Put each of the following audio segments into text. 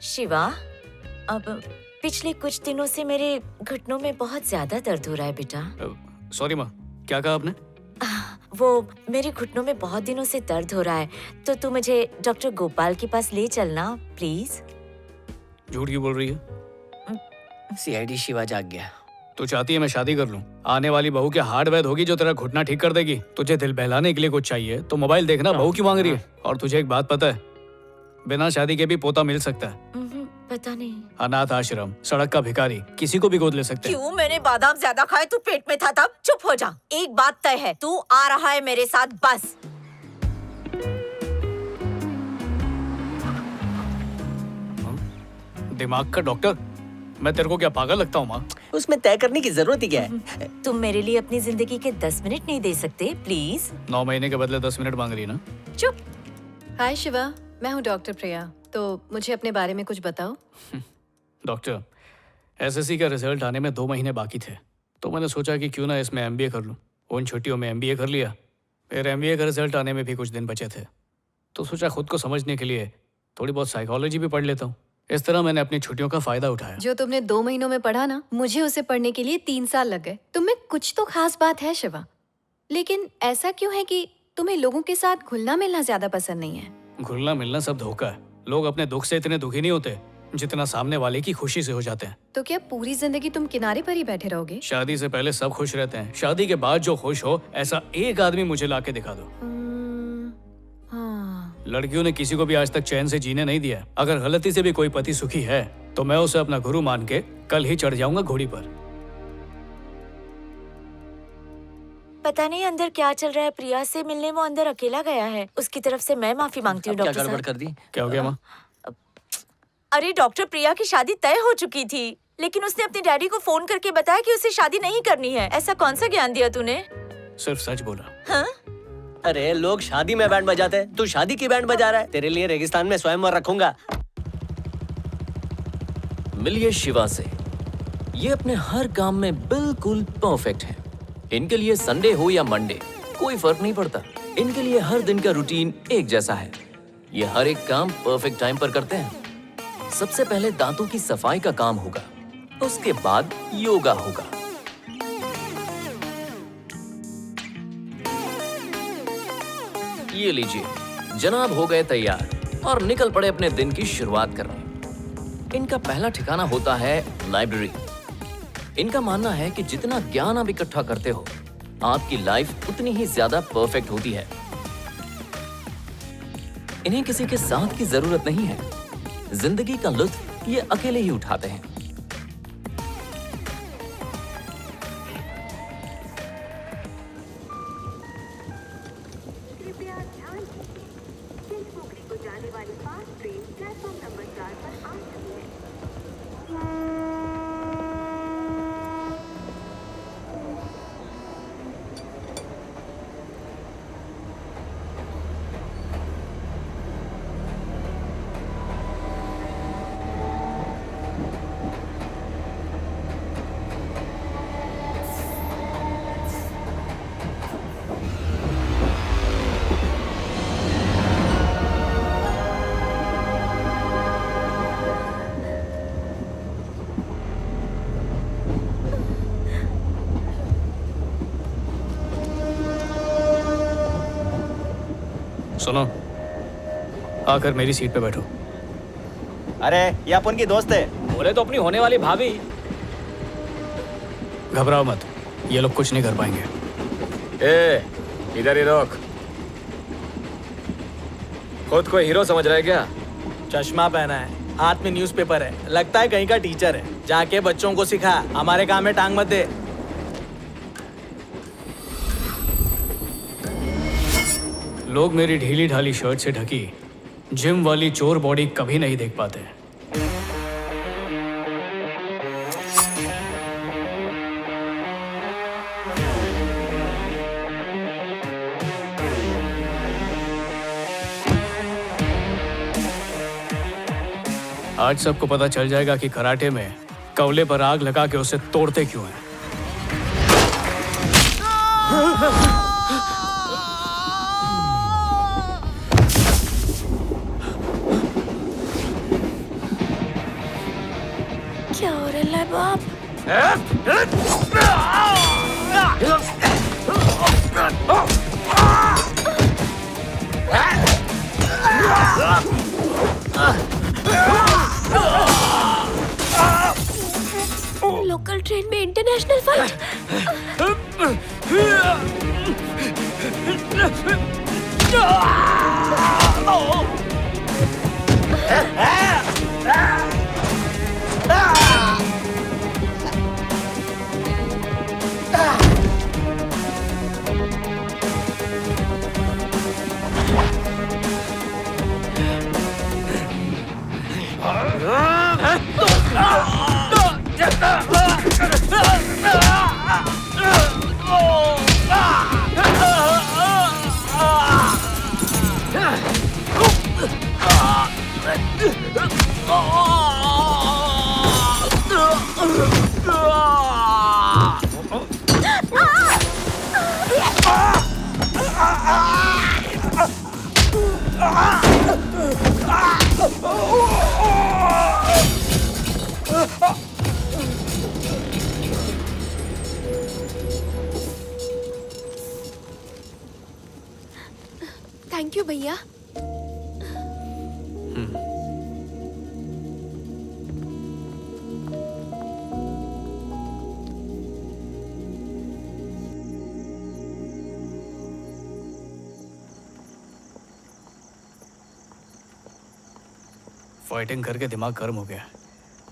शिवा, अब पिछले कुछ दिनों से मेरे घुटनों में बहुत ज्यादा दर्द हो रहा है बेटा। सॉरी माँ, क्या कहा आपने? वो मेरे घुटनों में बहुत दिनों से दर्द हो रहा है, तो तू मुझे डॉक्टर गोपाल के पास ले चलना प्लीज। झूठ क्यों बोल रही है? सीआईडी शिवा जाग गया। तू चाहती है मैं शादी कर लूं? आने वाली बहू क्या हार्ड वैद होगी जो तेरा घुटना ठीक कर देगी? तुझे दिल बहलाने के लिए कुछ चाहिए तो मोबाइल देखना बहू क्यों मांग रही है? और तुझे एक बात पता है, बिना शादी के भी पोता मिल सकता है। पता नहीं। अनाथ आश्रम, सड़क का भिखारी, किसी को भी गोद ले सकते हैं। क्यों? मैंने बादाम ज्यादा खाए, तू पेट में था तब। चुप हो जा। एक बात तय है, तू आ रहा है मेरे साथ, बस। दिमाग का डॉक्टर? मैं तेरे को क्या पागल लगता हूँ माँ? उसमें तय करने की जरूरत ही क्या है? तुम मेरे लिए अपनी जिंदगी के 10 मिनट नहीं दे सकते प्लीज? 9 महीने के बदले 10 मिनट मांग रही है ना? चुप। हाय शिवा, मैं हूँ डॉक्टर प्रिया। तो मुझे अपने बारे में कुछ बताओ। डॉक्टर, एसएससी का रिजल्ट आने में 2 महीने बाकी थे, तो मैंने सोचा कि क्यों ना इसमें एमबीए कर लूं। उन छुट्टियों में एमबीए कर लिया। फिर एमबीए का रिजल्ट आने में भी कुछ दिन बचे थे, तो सोचा खुद को समझने के लिए थोड़ी बहुत साइकोलॉजी भी पढ़ लेता हूँ। इस तरह मैंने अपनी छुट्टियों का फायदा उठाया। जो तुमने 2 महीनों में पढ़ा ना, मुझे उसे पढ़ने के लिए 3 साल लग गए। तुम्हें कुछ तो खास बात है शिवा, लेकिन ऐसा क्यों है कि तुम्हें लोगों के साथ घुलना मिलना ज्यादा पसंद नहीं है? घुलना मिलना सब धोखा है। लोग अपने दुख से इतने दुखी नहीं होते जितना सामने वाले की खुशी से हो जाते हैं। तो क्या पूरी जिंदगी तुम किनारे पर ही बैठे रहोगे? शादी से पहले सब खुश रहते हैं, शादी के बाद जो खुश हो ऐसा एक आदमी मुझे लाके दिखा दो। हाँ। लड़कियों ने किसी को भी आज तक चैन से जीने नहीं दिया। अगर गलती से भी कोई पति सुखी है तो मैं उसे अपना गुरु मान के कल ही चढ़ जाऊंगा घोड़ी पर। पता नहीं अंदर क्या चल रहा है। प्रिया से मिलने वो अंदर अकेला गया है। उसकी तरफ से मैं माफी मांगती हूँ क्या डॉक्टर गड़बड़ साहब। कर दी? क्या हो गया माँ? अरे डॉक्टर, प्रिया की शादी तय हो चुकी थी, लेकिन उसने अपने डैडी को फोन करके बताया कि उसे शादी नहीं करनी है। ऐसा कौन सा ज्ञान दिया तूने? सिर्फ सच बोला। हाँ? अरे लोग शादी में बैंड बजाते हैं, तू शादी की बैंड बजा रहा है। तेरे लिए रेगिस्तान में स्वयंवर रखूंगा। मिलिए शिवा से। ये अपने हर काम में बिल्कुल परफेक्ट है। इनके लिए संडे हो या मंडे कोई फर्क नहीं पड़ता। इनके लिए हर दिन का रूटीन एक जैसा है। ये हर एक काम परफेक्ट टाइम पर करते हैं। सबसे पहले दांतों की सफाई का काम होगा, उसके बाद योगा होगा। ये लीजिए, जनाब हो गए तैयार और निकल पड़े अपने दिन की शुरुआत करने। इनका पहला ठिकाना होता है लाइब्रेरी। इनका मानना है कि जितना ज्ञान आप इकट्ठा करते हो, आपकी लाइफ उतनी ही ज्यादा परफेक्ट होती है। इन्हें किसी के साथ की जरूरत नहीं है। जिंदगी का लुत्फ ये अकेले ही उठाते हैं। कृपया ध्यान दीजिए, इस पोखरी को जाने वाली फास्ट ट्रेन प्लेटफॉर्म नंबर 4 पर आ चुकी है। सुनो, आकर मेरी सीट पे बैठो। अरे ये अपन की दोस्त है। बोले तो अपनी होने वाली भाभी। घबराओ मत, ये लोग कुछ नहीं कर पाएंगे। ए, इधर ही रोक। खुद को हीरो समझ रहा है क्या? चश्मा पहना है, हाथ में न्यूज़पेपर है, लगता है कहीं का टीचर है। जाके बच्चों को सिखा, हमारे काम में टांग मत दे। लोग मेरी ढीली ढाली शर्ट से ढकी जिम वाली चोर बॉडी कभी नहीं देख पाते। आज सबको पता चल जाएगा कि कराटे में कवले पर आग लगा के उसे तोड़ते क्यों हैं। क्या हो रहा है बाप? लोकल ट्रेन में इंटरनेशनल फाइट। थैंक यू भैया। फाइटिंग करके दिमाग गर्म हो गया।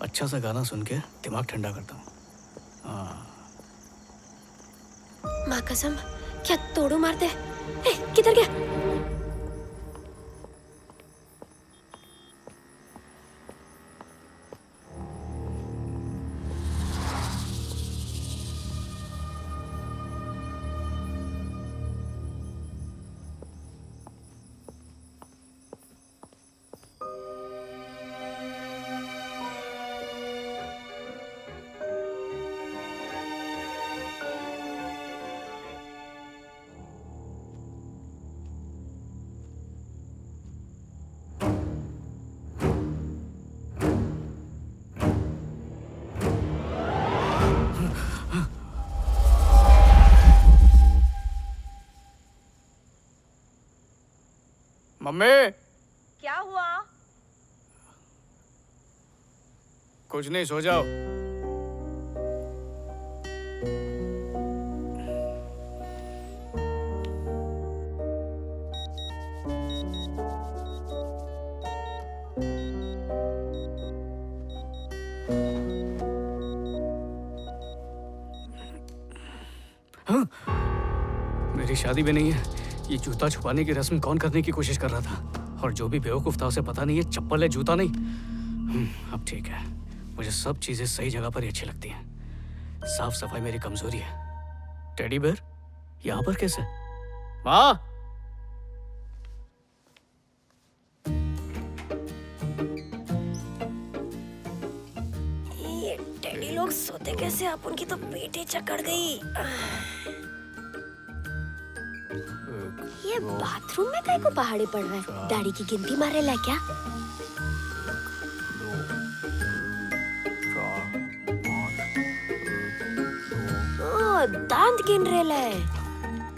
अच्छा सा गाना सुन के दिमाग ठंडा करता हूँ। माँ कसम, क्या तोड़ू मारते? किधर गया? मम्मी, क्या हुआ? कुछ नहीं, सो जाओ। हाँ? मेरी शादी भी नहीं है। ये जूता छुपाने की रस्म कौन करने की कोशिश कर रहा था? और जो भी बेवकूफ था उसे पता नहीं है चप्पल है, जूता नहीं। अब ठीक है, मुझे सब चीजें सही जगह पर ही अच्छी लगती हैं। साफ सफाई मेरी कमजोरी है। टेडी बेयर यहाँ पर कैसे? माँ, ये टेडी लोग सोते कैसे? आप उनकी तो पेट ही चकड़ गई। ये बाथरूम में काहे को पहाड़े पड़ रहा है? दाढ़ी की गिनती मारे ला क्या? ओ, दांत गिन रहे ला है।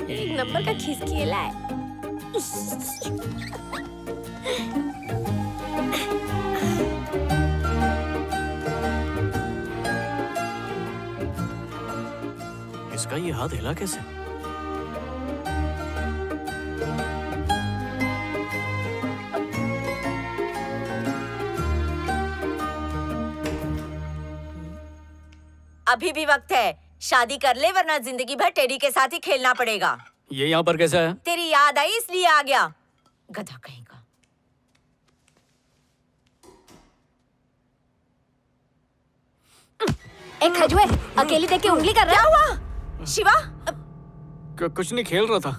एक नंबर का खिसकेला है। इसका ये हाथ हिला कैसे? अभी भी वक्त है, शादी कर ले वरना जिंदगी भर टेडी के साथ ही खेलना पड़ेगा। ये यहाँ पर कैसा है? तेरी याद आई इसलिए आ गया, गधा कहीं का। एक खजुए, अकेली देख के उंगली कर रहा है। क्या हुआ? शिवा, कुछ नहीं, खेल रहा था।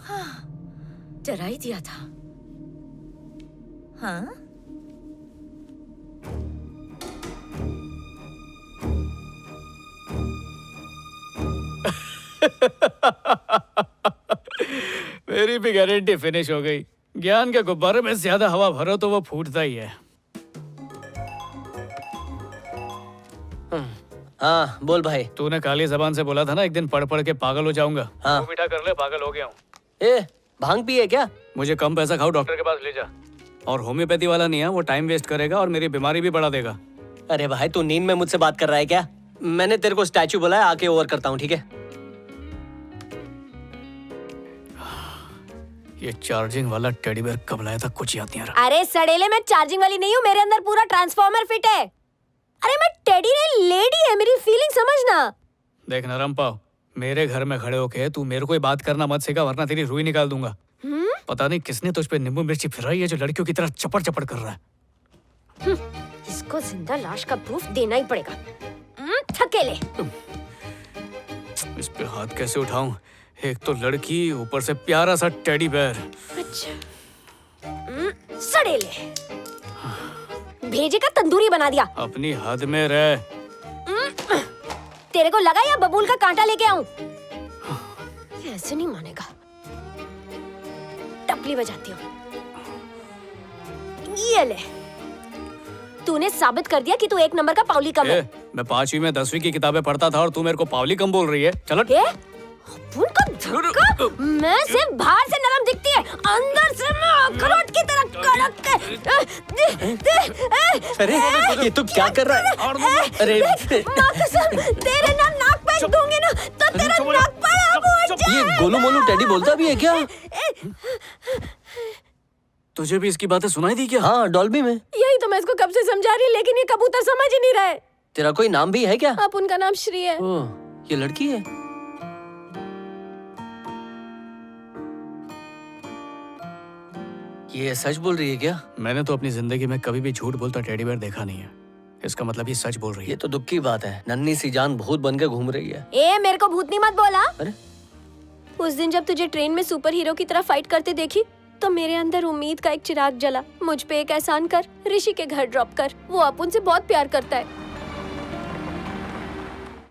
डरा ही दिया था। हाँ? मेरी भी गारंटी फिनिश हो गई। ज्ञान के गुब्बारे में ज्यादा हवा भरो तो वो फूटता ही है। हाँ बोल भाई। तूने काली जबान से बोला था ना एक दिन पढ़ पढ़ के पागल हो जाऊंगा। हाँ। तू बेटा कर ले, पागल हो गया हूँ। ए भांग पिए क्या? मुझे कम पैसा खाओ, डॉक्टर के पास ले जा। और होम्योपैथी वाला नहीं है, वो टाइम वेस्ट करेगा और मेरी बीमारी भी बढ़ा देगा। अरे भाई तू नींद में मुझसे बात कर रहा है क्या? मैंने तेरे को स्टैचू बोला है, आके ओवर करता हूँ, ठीक है? ये चार्जिंग वाला टेडी बेयर कब लाया था कुछ याद नहीं आ रहा। अरे सड़ेले, मैं चार्जिंग वाली नहीं हूँ, मेरे अंदर पूरा ट्रांसफॉर्मर फिट है। अरे मैं टेडी नहीं, लेडी है, मेरी फीलिंग समझना। देख नरम पाव, मेरे घर में खड़े होके तू मेरे को ही बात करना मत सिखा, वरना तेरी रुई निकाल दूंगा। पता नहीं किसने तुझ पे नींबू मिर्ची फिराई है जो लड़कियों की तरह चपड़ चपड़ कर रहा है। इसको जिंदा लाश का प्रूफ देना ही पड़ेगा। थकेले। इस पे हाथ कैसे उठाऊं? एक तो लड़की, ऊपर से प्यारा सा टेडी बेयर। अच्छा। सड़ेले, भेजे का तंदूरी बना दिया। अपनी हद में रह। तेरे को लगा या बबूल का कांटा लेके आऊं? ऐसे नहीं मानेगा। टपली बजाती हूँ। ये ले, तूने साबित कर दिया कि तू एक नंबर का पावली कम है। मैं 5वीं में 10वीं की किताबें पढ़ता था और तू मेरे को पावली कम बोल रही है। चलो। मैं सिर्फ बाहर से नरम दिखती है, अंदर से मैं अखरोट की तरह कड़क है। अरे ये तू क्या कर रहा है? अरे माँ कसम, तेरे ना नाक पे दूंगी ना तो तेरा नाक पर हो जाए। ये गोलू मोलू टेडी बोलता भी है क्या? तुझे भी इसकी बातें सुनाई दी क्या? हाँ, डॉल्बी में। यही तो मैं इसको कब से समझा रही, लेकिन ये कबूतर समझ ही नहीं रहा है। तेरा कोई नाम भी है क्या? अब उनका नाम श्री है। ओह, ये लड़की है। ये सच बोल रही है क्या? मैंने तो अपनी जिंदगी में कभी भी झूठ बोलता टेडी बेयर देखा नहीं है। इसका मतलब ये सच बोल रही ये है। तो दुख की बात है, नन्ही सी जान भूत बन के घूम रही है। ए, मेरे को भूतनी मत बोला। अरे उस दिन जब तुझे ट्रेन में सुपर हीरो की तरह फाइट करते देखी तो मेरे अंदर उम्मीद का एक चिराग जला। मुझ पे एक एहसान कर, ऋषि के घर ड्रॉप कर। वो अपुन से बहुत प्यार करता है।